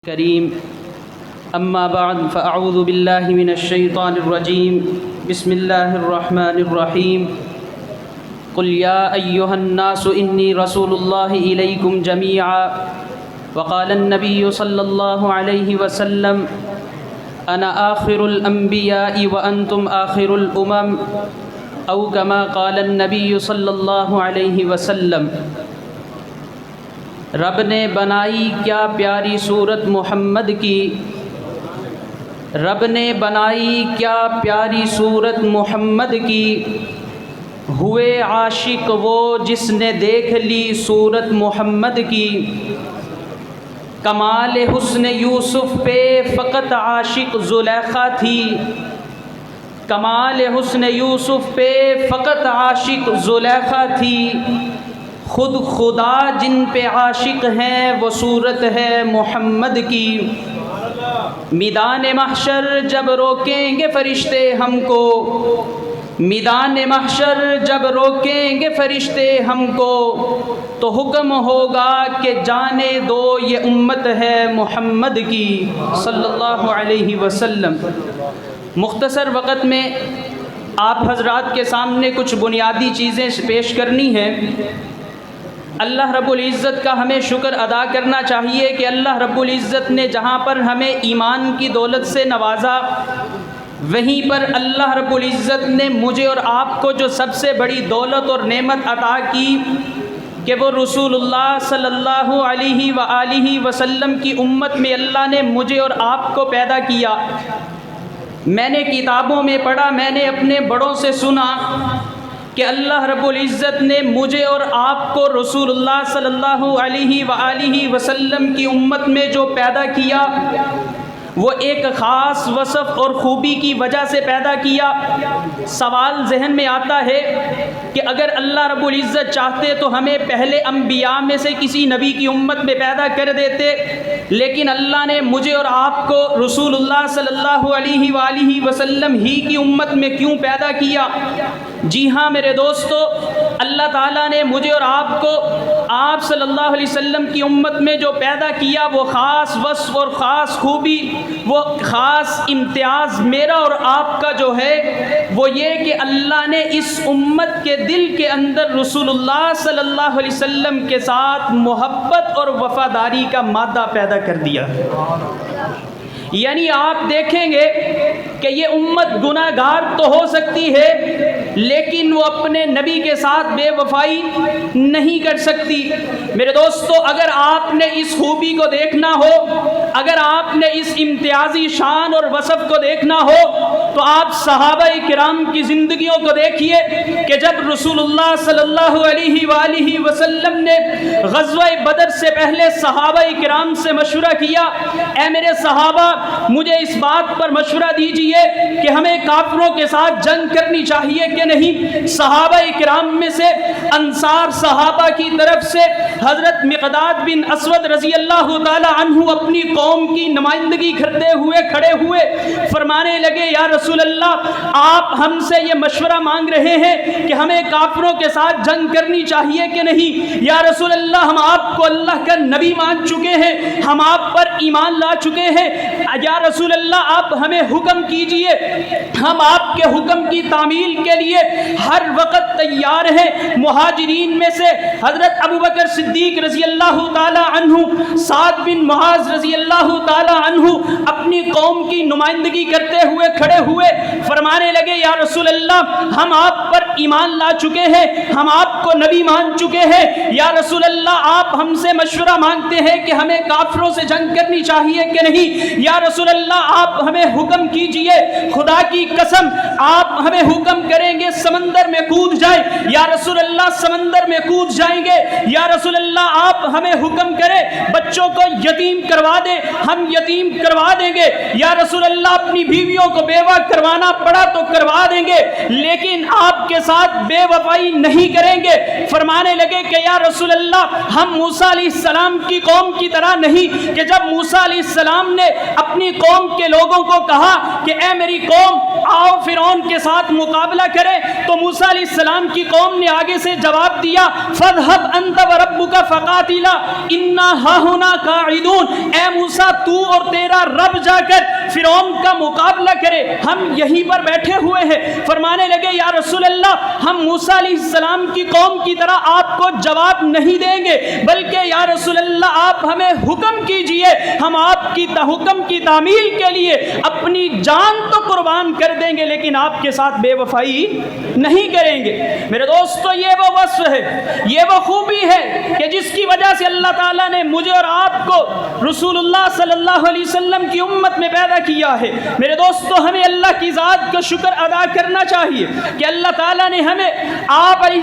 کریم اما بعد فاعوذ باللہ من الشیطان الرجیم بسم اللہ الرحمن الرحیم قل یا ایہا الناس انی رسول اللہ الیکم جمیعا وقال النبی صلی اللہ علیہ وسلم انا آخر الانبیاء وانتم آخر الامم او کما قال النبی صلی اللہ علیہ وسلم۔ رب نے بنائی کیا پیاری صورت محمد کی، رب نے بنائی کیا پیاری صورت محمد کی، ہوئے عاشق وہ جس نے دیکھ لی صورت محمد کی۔ کمال حسن یوسف پہ فقط عاشق زلیخا تھی، کمال حسن یوسف پہ فقط عاشق زلیخا تھی، خود خدا جن پہ عاشق ہیں وہ صورت ہے محمد کی۔ میدان محشر جب روکیں گے فرشتے ہم کو، میدان محشر جب روکیں گے فرشتے ہم کو، تو حکم ہوگا کہ جانے دو یہ امت ہے محمد کی صلی اللہ علیہ وسلم۔ مختصر وقت میں آپ حضرات کے سامنے کچھ بنیادی چیزیں پیش کرنی ہیں۔ اللہ رب العزت کا ہمیں شکر ادا کرنا چاہیے کہ اللہ رب العزت نے جہاں پر ہمیں ایمان کی دولت سے نوازا، وہیں پر اللہ رب العزت نے مجھے اور آپ کو جو سب سے بڑی دولت اور نعمت عطا کی کہ وہ رسول اللہ صلی اللہ علیہ وآلہ وسلم کی امت میں اللہ نے مجھے اور آپ کو پیدا کیا۔ میں نے کتابوں میں پڑھا، میں نے اپنے بڑوں سے سنا کہ اللہ رب العزت نے مجھے اور آپ کو رسول اللہ صلی اللہ علیہ وآلہ وسلم کی امت میں جو پیدا کیا وہ ایک خاص وصف اور خوبی کی وجہ سے پیدا کیا۔ سوال ذہن میں آتا ہے کہ اگر اللہ رب العزت چاہتے تو ہمیں پہلے انبیاء میں سے کسی نبی کی امت میں پیدا کر دیتے، لیکن اللہ نے مجھے اور آپ کو رسول اللہ صلی اللہ علیہ وآلہ وسلم ہی کی امت میں کیوں پیدا کیا؟ جی ہاں میرے دوستو، اللہ تعالیٰ نے مجھے اور آپ کو آپ صلی اللہ علیہ وسلم کی امت میں جو پیدا کیا وہ خاص وصف اور خاص خوبی، وہ خاص امتیاز میرا اور آپ کا جو ہے وہ یہ کہ اللہ نے اس امت کے دل کے اندر رسول اللہ صلی اللہ علیہ وسلم کے ساتھ محبت اور وفاداری کا مادہ پیدا کر دیا۔ یعنی آپ دیکھیں گے کہ یہ امت گناہ گار تو ہو سکتی ہے لیکن وہ اپنے نبی کے ساتھ بے وفائی نہیں کر سکتی۔ میرے دوستو، اگر آپ نے اس خوبی کو دیکھنا ہو، اگر آپ نے اس امتیازی شان اور وصف کو دیکھنا ہو تو آپ صحابہ کرام کی زندگیوں کو دیکھیے کہ جب رسول اللہ صلی اللہ علیہ وآلہ وسلم نے غزوہ بدر سے پہلے صحابہ کرام سے مشورہ کیا، اے میرے صحابہ مجھے اس بات پر مشورہ دیجئے کہ ہمیں کافروں کے ساتھ جنگ کرنی چاہیے کہ نہیں۔ صحابہ کرام میں سے انصار صحابہ کی طرف سے حضرت مقداد بن اسود رضی اللہ تعالی عنہ اپنی قوم کی نمائندگی کرتے ہوئے کھڑے ہوئے فرمانے لگے، یا رسول اللہ آپ ہم سے یہ مشورہ مانگ رہے ہیں کہ ہمیں کافروں کے ساتھ جنگ کرنی چاہیے کہ نہیں؟ یا رسول اللہ ہم آپ کو اللہ کا نبی مان چکے ہیں، ہم آپ پر ایمان لا چکے ہیں، یا رسول اللہ آپ ہمیں حکم کیجئے، ہم آپ کے حکم کی تعمیل کے لیے ہر وقت تیار ہیں۔ مہاجرین میں سے حضرت ابوبکر صدیق رضی اللہ تعالی عنہ، سعد بن معاذ رضی اللہ تعالی عنہ اپنی قوم کی نمائندگی کرتے ہوئے کھڑے ہوئے فرمانے لگے، یا رسول اللہ ہم آپ پر ایمان لا چکے ہیں، ہم آپ کو نبی مان چکے ہیں، یا رسول اللہ آپ ہم سے مشورہ مانگتے ہیں کہ ہمیں کافروں سے جنگ کرنی چاہیے کہ نہیں؟ یا رسول اللہ آپ ہمیں حکم کیجئے، خدا کی قسم آپ ہمیں حکم کریں گے سمندر میں کود جائیں، یا رسول اللہ سمندر میں کود جائیں گے، یا رسول اللہ آپ ہمیں حکم کریں بچوں کو یتیم کروا دیں، ہم یتیم کروا دیں گے، لگے یا رسول اللہ اپنی بیویوں کو بیوہ کروانا پڑا تو کروا دیں گے لیکن آپ کے ساتھ بے وفائی نہیں کریں گے۔ فرمانے لگے کہ یا رسول اللہ ہم موسیٰ علیہ السلام کی قوم کی طرح نہیں کہ جب موسیٰ علیہ السلام نے اپنی قوم کے لوگوں کو کہا کہ اے میری قوم آؤ فرعون کے ساتھ مقابلہ کریں تو موسیٰ علیہ السلام کی قوم نے آگے سے جواب دیا فَاذْهَبْ أَنْتَ وَرَبُّكَ فَقَاتِلَا إِنَّا هَاهُنَا قَاعِدُونَ، اے موسیٰ تو اور تیرا رب جا کر فرعون کا مقابلہ کرے، ہم یہیں پر بیٹھے ہوئے ہیں۔ فرمانے لگے یا رسول اللہ ہم موسیٰ علیہ السلام کی قوم کی طرح آپ کو جواب نہیں دیں گے بلکہ یا رسول اللہ آپ ہمیں حکم کیجئے، ہم آپ کی حکم کی تعمیل کے لیے اپنی جان تو قربان کر دیں گے لیکن آپ کے ساتھ بے وفائی نہیں کریں گے۔ میرے دوستو یہ وہ وصف ہے، یہ وہ خوبی ہے کہ جس کی وجہ سے اللہ تعالیٰ نے مجھے اور آپ کو رسول اللہ صلی اللہ علیہ وسلم کی امت میں پیدا کیا ہے۔ میرے دوستو ہمیں اللہ کی ذات کا شکر ادا کرنا چاہیے کہ اللہ تعالیٰ نے ہمیں آپ علیہ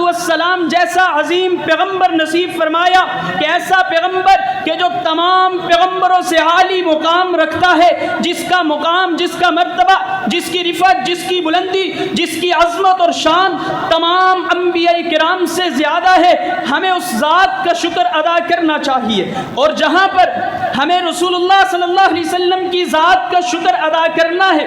السلام جیسا عظیم پیغمبر نصیب فرمایا کہ ایسا پیغمبر کہ جو تمام پیغمبروں سے عالی مقام رکھتا ہے، جس کا مقام، جس کا مرتبہ، جس کی رفعت، جس کی بلندی، جس کی عظمت اور شان تمام انبیاء کرام سے زیادہ ہے۔ ہمیں اس ذات کا شکر ادا کرنا چاہیے اور جہاں پر ہمیں رسول اللہ صلی اللہ علیہ وسلم کی ذات کا شکر ادا کرنا ہے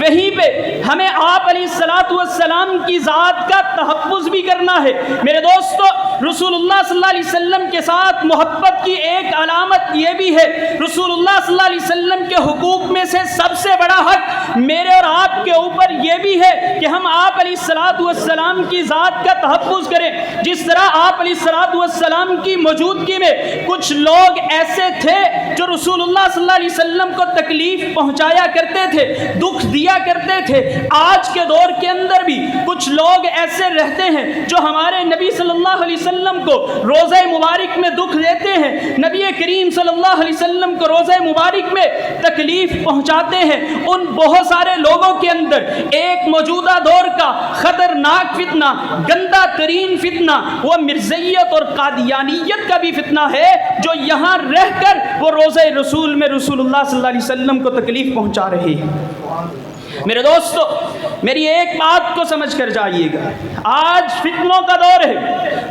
وہیں پہ ہمیں آپ علیہ السلام کی ذات کا تحفظ بھی کرنا ہے۔ میرے دوستو رسول اللہ صلی اللہ علیہ وسلم کے ساتھ محبت کی ایک علامت یہ بھی ہے، رسول اللہ صلی اللہ علیہ وسلم کے حقوق میں سے سب سے بڑا حق میرے اور آپ کے اوپر یہ بھی ہے کہ ہم آپ علیہ السلام کی ذات کا تحفظ کریں۔ جس طرح آپ علیہ السلام کی موجودگی میں کچھ لوگ ایسے تھے جو رسول اللہ صلی اللہ علیہ وسلم کو تکلیف پہنچایا کرتے تھے، دکھ دیا کرتے تھے، آج کے دور کے اندر بھی کچھ لوگ ایسے رہتے ہیں جو ہمارے نبی صلی اللہ علیہ وسلم کو روزہ مبارک میں دکھ دیتے ہیں، نبی کریم صلی اللہ علیہ وسلم کو روزہ مبارک میں تکلیف پہنچاتے ہیں۔ ان بہت سارے لوگوں کے اندر ایک موجودہ دور کا خطرناک فتنہ، گندہ ترین فتنہ وہ مرزائیت اور قادیانیت کا بھی فتنہ ہے جو یہاں رہ کر وہ روزہ رسول میں رسول اللہ صلی اللہ علیہ وسلم کو تکلیف پہنچا رہے ہیں۔ میرے دوستو میری ایک بات کو سمجھ کر جائیے گا، آج فتنوں کا دور ہے،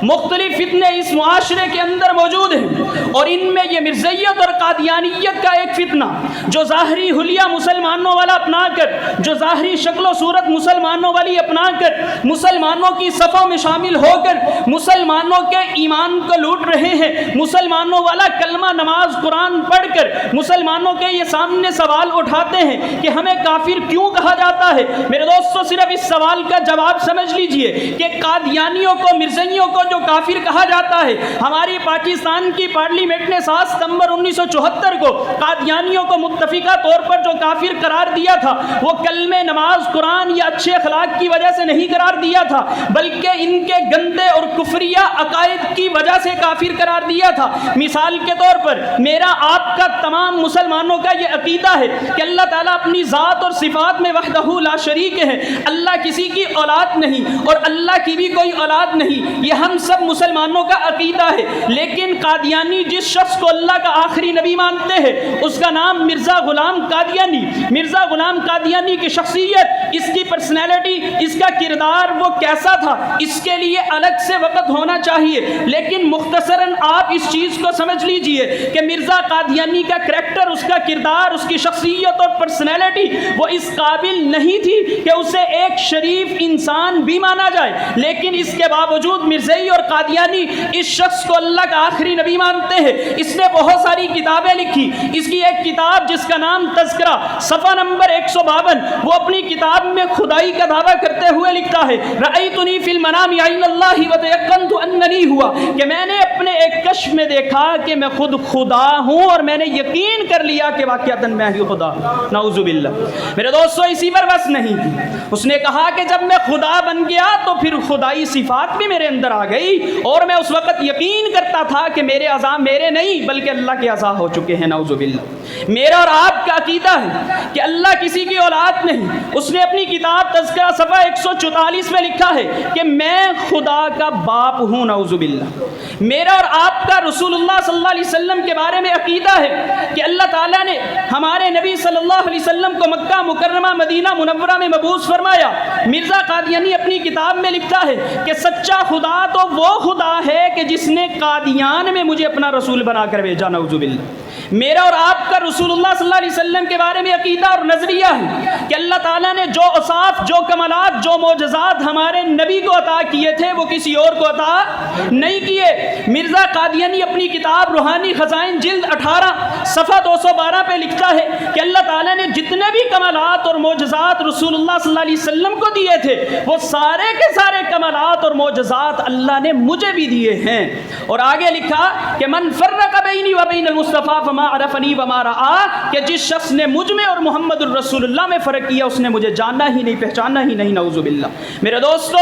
مختلف فتنے اس معاشرے کے اندر موجود ہیں اور ان میں یہ مرزائیت اور قادیانیت کا ایک فتنہ جو ظاہری حلیہ مسلمانوں والا اپنا کر، جو ظاہری شکل و صورت مسلمانوں والی اپنا کر مسلمانوں کی صفوں میں شامل ہو کر مسلمانوں کے ایمان کو لوٹ رہے ہیں، مسلمانوں والا کلمہ نماز قرآن پڑھ کر مسلمانوں کے یہ سامنے سوال اٹھاتے ہیں کہ ہمیں کافر کیوں کہا جاتا ہے۔ میرے دوستو صرف اس سوال کا جواب سمجھ لیجئے کہ قادیانیوں کو، مرزائیوں کو جو کافر کہا جاتا ہے، ہماری پاکستان کی پارلیمنٹ نے 7 ستمبر 1974 کو قادیانیوں کو متفقہ طور پر جو کافر قرار دیا تھا وہ کلمہ نماز قرآن یا اچھے اخلاق کی وجہ سے نہیں قرار دیا تھا بلکہ ان کے گندے اور کفریہ عقائد کی وجہ سے کافر قرار دیا تھا۔ مثال کے طور پر میرا آپ کا تمام مسلمانوں کا یہ عقیدہ ہے کہ اللہ تعالیٰ اپنی ذات اور صفات میں وحدہ لا شریک ہے، اللہ کسی کی اولاد نہیں اور اللہ کی بھی کوئی اولاد نہیں، یہ ہم سب مسلمانوں کا عقیدہ ہے۔ لیکن قادیانی جس شخص کو اللہ کا آخری نبی مانتے ہیں اس کا نام مرزا غلام قادیانی، مرزا غلام قادیانی کی شخصیت، اس کی پرسنالٹی، اس کا کردار وہ کیسا تھا اس کے لیے الگ سے وقت ہونا چاہیے، لیکن مختصراً آپ اس چیز کو سمجھ لیجئے کہ مرزا قادیانی کا کریکٹر، اس کا کردار، اس کی شخصیت اور پرسنالٹی وہ اس قابل نہیں تھی کہ اسے ایک شریف انسان بھی مانا جائے، لیکن اس کے باوجود مرزائی اور قادیانی اس شخص کو اللہ کا آخری نبی مانتے ہیں۔ اس نے بہت ساری کتابیں لکھی، اس کی ایک کتاب جس کا نام تذکرہ، صفحہ نمبر 152، وہ اپنی کتاب میں خدائی کا دعویٰ کرتے ہوئے لکھتا ہے رأیتنی فی المنام عین اللہ وتیقنت اننی ہوا، کہ میں نے اپنے ایک کشف میں دیکھا کہ میں خود خدا ہوں اور میں نے یقین کر لیا کہ واقعتاً میں ہی خدا۔ نعوذ باللہ۔ میرے دوست دوستو اسی پر بس نہیں کی، اس نے کہا کہ جب میں خدا بن گیا تو پھر خدائی صفات بھی میرے اندر آ گئی، اور میں اس وقت یقین کرتا تھا کہ میرے اعضاء میرے نہیں بلکہ اللہ کے اعضاء ہو چکے ہیں، نعوذ باللہ۔ میرا اور آپ کا عقیدہ ہے کہ اللہ کسی کی اولاد نہیں۔ اس نے اپنی کتاب تذکرہ صفحہ 144 میں لکھا ہے کہ میں خدا کا باپ ہوں، نعوذ باللہ۔ میرا اور آپ کا رسول اللہ صلی اللہ علیہ وسلم کے بارے میں عقیدہ ہے کہ اللہ تعالیٰ نے ہمارے نبی صلی اللہ علیہ وسلم کو مکہ مکرمہ مدینہ منورہ میں مبعوث فرمایا۔ مرزا قادیانی اپنی کتاب میں لکھتا ہے کہ سچا خدا تو وہ خدا ہے کہ جس نے قادیان میں مجھے اپنا رسول بنا کر بھیجا، نعوذ باللہ۔ میرا اور آپ کا رسول اللہ صلی اللہ علیہ وسلم کے بارے میں عقیدہ اور نظریہ ہے کہ اللہ تعالیٰ نے جو اوصاف، جو کمالات، جو معجزات ہمارے نبی کو عطا کیے تھے وہ کسی اور کو عطا نہیں کیے۔ مرزا قادیانی اپنی کتاب روحانی خزائن جلد 18 صفحہ 212 پہ لکھتا ہے کہ اللہ تعالیٰ نے جتنے بھی کمالات اور معجزات رسول اللہ صلی اللہ علیہ وسلم کو دیے تھے وہ سارے کے سارے کمالات اور معجزات اللہ نے مجھے بھی دیے ہیں۔ اور آگے لکھا کہ من فرق بینی و بین المصطفیٰ فما عرفنی وما رآ، کہ جس شخص نے مجھ میں اور محمد الرسول اللہ میں فرق کیا اس نے مجھے جاننا ہی نہیں، پہچاننا ہی نہیں، نعوذ باللہ۔ میرے دوستو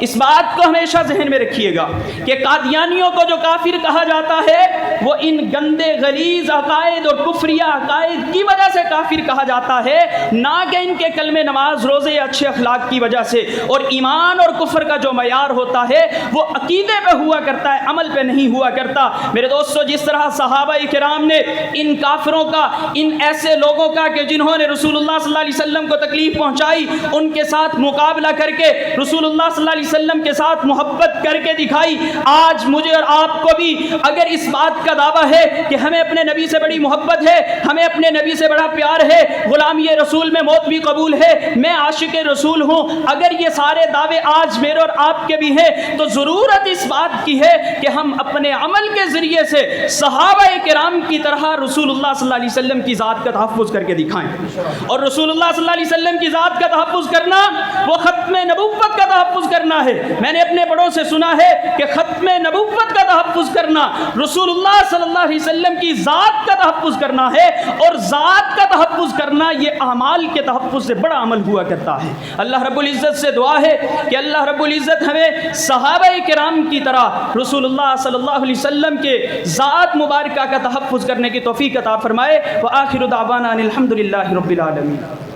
اس بات کو ہمیشہ ذہن میں رکھیے گا کہ قادیانیوں کو جو کافر کہا جاتا ہے وہ ان گندے غلیظ عقائد اور کفریہ عقائد کی وجہ سے کافر کہا جاتا ہے، نہ کہ ان کے کلمے نماز روزے یا اچھے اخلاق کی وجہ سے۔ اور ایمان اور کفر کا جو معیار ہوتا ہے وہ عقیدے پہ ہوا کرتا ہے، عمل پہ نہیں ہوا کرتا۔ میرے دوستو جس طرح صحابہ کرام نے ان کافروں کا، ان ایسے لوگوں کا کہ جنہوں نے رسول اللہ صلی اللہ علیہ وسلم کو تکلیف پہنچائی، ان کے ساتھ مقابلہ کر کے رسول اللہ صلی اللہ علیہ وسلم کے ساتھ محبت کر کے دکھائی، آج مجھے اور آپ کو بھی اگر اس بات کا دعویٰ ہے کہ ہمیں اپنے نبی سے بڑی محبت ہے، ہمیں اپنے نبی سے بڑا پیار ہے، غلامی رسول میں موت بھی قبول ہے، میں عاشق رسول ہوں، اگر یہ سارے دعوے آج میرے اور آپ کے بھی ہیں تو ضرورت اس بات کی ہے کہ ہم اپنے عمل کے ذریعے سے صحابہ کرام کی طرح رسول اللہ صلی اللہ علیہ وسلم کی ذات کا تحفظ کر کے دکھائیں۔ اور رسول اللہ صلی اللہ علیہ وسلم کی ذات کا تحفظ کرنا وہ ختم نبوت کا تحفظ کرنا ہے۔ میں نے اپنے بڑوں سے سنا ہے کہ ختم نبوت کا تحفظ کرنا رسول اللہ صلی اللہ علیہ وسلم کی ذات کا تحفظ کرنا ہے، اور ذات کا تحفظ کرنا یہ اعمال کے تحفظ سے بڑا عمل ہوا کرتا ہے۔ اللہ رب العزت سے دعا ہے کہ اللہ رب العزت ہمیں صحابہ کرام کی طرح رسول اللہ صلی اللہ علیہ وسلم کے ذات مبارکہ کا تحفظ کرنے کی توفیق عطا فرمائے۔ وآخر دعوانا ان الحمد للہ رب العالمین۔